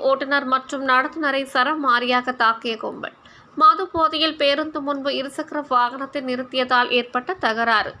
ஓட்டுநர் மற்றும் நடத்துனரை சரமாரியாக தாக்கிய கும்பல். மது போதையில் பேருந்து முன்பு இருசக்கர வாகனத்தை நிறுத்தியதால் ஏற்பட்ட தகராறு.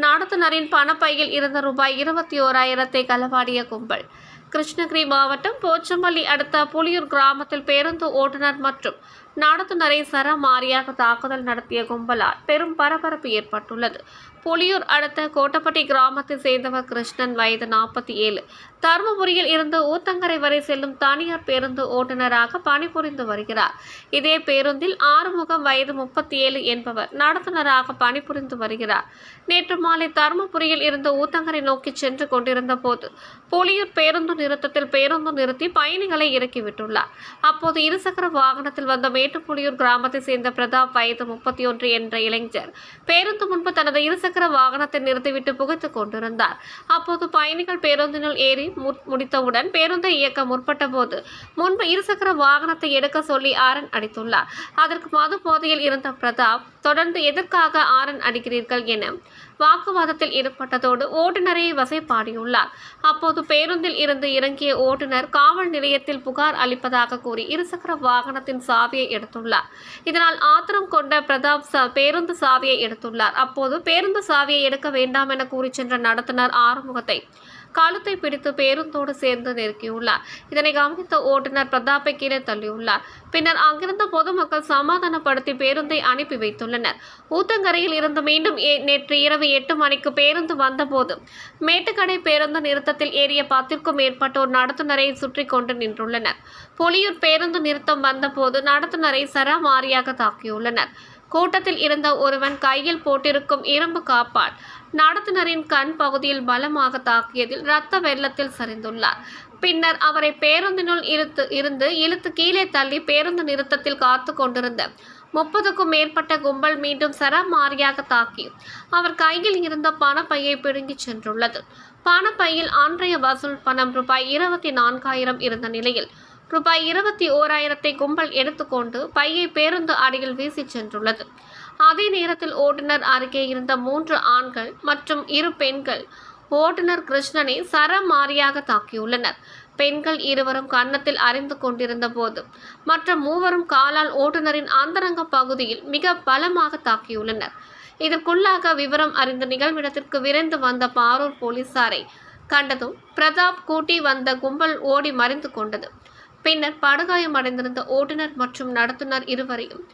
நடத்துனரின் பணப்பையில் இருந்த ரூபாய் 21,000 களவாடிய கும்பல். கிருஷ்ணகிரி மாவட்டம் போச்சம்பள்ளி அடுத்த புலியூர் கிராமத்தில் பேருந்து ஓட்டுநர் மற்றும் நடத்துனரை சரமாரியாக தாக்குதல் நடத்திய கும்பலால் பெரும் பரபரப்பு ஏற்பட்டுள்ளது. புலியூர் அடுத்த கோட்டப்பட்டி கிராமத்தை சேர்ந்தவர் கிருஷ்ணன், வயது 47, தருமபுரியில் இருந்து ஊத்தங்கரை வரை செல்லும் தனியார் பேருந்து ஓட்டுநராக பணிபுரிந்து வருகிறார். இதே பேருந்தில் ஆறுமுகம், வயது 37 என்பவர் நடத்துனராக பணிபுரிந்து வருகிறார். நேற்று மாலை தருமபுரியில் இருந்து ஊத்தங்கரை நோக்கி சென்று கொண்டிருந்த போது புலியூர் பேருந்து நிறுத்தத்தில் பேருந்து நிறுத்தி பயணிகளை இறக்கிவிட்டுள்ளார். அப்போது இருசக்கர வாகனத்தில் வந்த மேட்டுப்புலியூர் கிராமத்தை சேர்ந்த பிரதாப், வயது 31 என்ற இளைஞர் பேருந்து முன்பு தனது இருசக்கர வாகனத்தை நிறுத்திவிட்டு புகைத்துக் கொண்டிருந்தார். அப்போது பயணிகள் பேருந்தினுள் ஏறி முடித்தவுடன் பேருந்தை இயக்க முற்பட்ட போது முன்பு இருசக்கர வாகனத்தை எடுக்க சொல்லி ஆரன் அடித்துள்ளார். அதற்கு மது போதையில் இருந்த பிரதாப் தொடர்ந்து எதற்காக ஆரன் அடிக்கிறீர்கள் என வாக்குவாதத்தில் ஈடுபட்டதோடு ஓட்டுநரை வசைபாடியுள்ளார். அப்போது பேருந்தில் இருந்து இறங்கிய ஓட்டுநர் காவல் நிலையத்தில் புகார் அளிப்பதாக கூறி இருசக்கர வாகனத்தின் சாவியை எடுத்துள்ளார். இதனால் ஆத்திரம் கொண்ட பிரதாப் பேருந்து சாவியை எடுத்துள்ளார். அப்போது பேருந்து சாவியை எடுக்க வேண்டாம் என கூறி சென்ற நடத்துனர் ஆறுமுகத்தை கழுத்தை பிடித்து பேருந்தோடு சேர்ந்து நெருக்கியுள்ளார். இதனை கவனித்த ஓட்டுநர் பிரதாப்பை கீழே தள்ளியுள்ளார். பின்னர் அங்கிருந்த பொதுமக்கள் சமாதானப்படுத்தி பேருந்தை அனுப்பி வைத்துள்ளனர். ஊத்தங்கரையில் இருந்து மீண்டும் நேற்று இரவு 8 மணிக்கு பேருந்து வந்தபோது மேட்டுக்கடை பேருந்து நிறுத்தத்தில் ஏறிய 10க்கும் மேற்பட்டோர் நடத்துனரை சுற்றி கொண்டு நின்றுள்ளனர். புலியூர் பேருந்து நிறுத்தம் வந்தபோது நடத்துனரை சரமாரியாக தாக்கியுள்ளனர். கூட்டத்தில் இருந்த ஒருவன் கையில் போட்டிருக்கும் இரும்பு காப்பால் நடத்துனரின் கண் பகுதியில் பலமாக தாக்கியதில் இரத்த வெள்ளத்தில் சரிந்துள்ளார். பின்னர் அவரை பேருந்தினுள் இழுத்து கீழே தள்ளி பேருந்து நிறுத்தத்தில் காத்து கொண்டிருந்த 30க்கும் மேற்பட்ட கும்பல் மீண்டும் சரமாரியாக தாக்கி அவர் கையில் இருந்த பணப்பையை பிடுங்கி சென்றுள்ளது. பணப்பையில் அன்றைய வசூல் பணம் ரூபாய் 24,000 இருந்த நிலையில் ரூபாய் 21,000 கும்பல் எடுத்துக்கொண்டு பையை பேருந்து அடியில் வீசி சென்றுள்ளது. அதே நேரத்தில் ஓட்டுநர் அருகே இருந்த 3 ஆண்கள் மற்றும் 2 பெண்கள் ஓட்டுநர் கிருஷ்ணனை சரமாரியாக தாக்கியுள்ளனர். பெண்கள் இருவரும் கன்னத்தில் அறிந்து கொண்டிருந்த போது மற்ற 3வரும் காலால் ஓட்டுநரின் அந்தரங்க பகுதியில் மிக பலமாக தாக்கியுள்ளனர். இதற்குள்ளாக விவரம் அறிந்த நிகழ்விடத்திற்கு விரைந்து வந்த பாரூர் போலீசாரை கண்டதும் பிரதாப் கூட்டி வந்த கும்பல் ஓடி மறைந்து கொண்டது. பின்னர் படுகாயமடைந்திருந்த ஓட்டுநர் மற்றும் நடத்துனர் இருவரையும்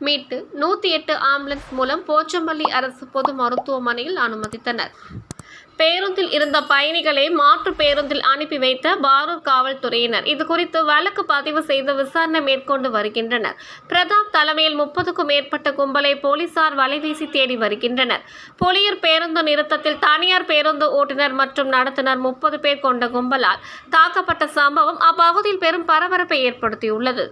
மீட்டு 108 ஆம்புலன்ஸ் மூலம் போச்சம்பள்ளி அரசு பொது மருத்துவமனையில் அனுமதித்தனர். பேருந்தில் இருந்த பயணிகளை மாற்று பேருந்தில் அனுப்பி வைத்த பாரூர் காவல்துறையினர் இதுகுறித்து வழக்கு பதிவு செய்து விசாரணை மேற்கொண்டு வருகின்றனர். பிரதாப் தலைமையில் 30க்கும் மேற்பட்ட கும்பலை போலீசார் வலைவீசி தேடி வருகின்றனர். புலியூர் பேருந்து நிறுத்தத்தில் தனியார் பேருந்து ஓட்டுநர் மற்றும் நடத்துனர் 30 பேர் கொண்ட கும்பலால் தாக்கப்பட்ட சம்பவம் அப்பகுதியில் பெரும் பரபரப்பை ஏற்படுத்தியுள்ளது.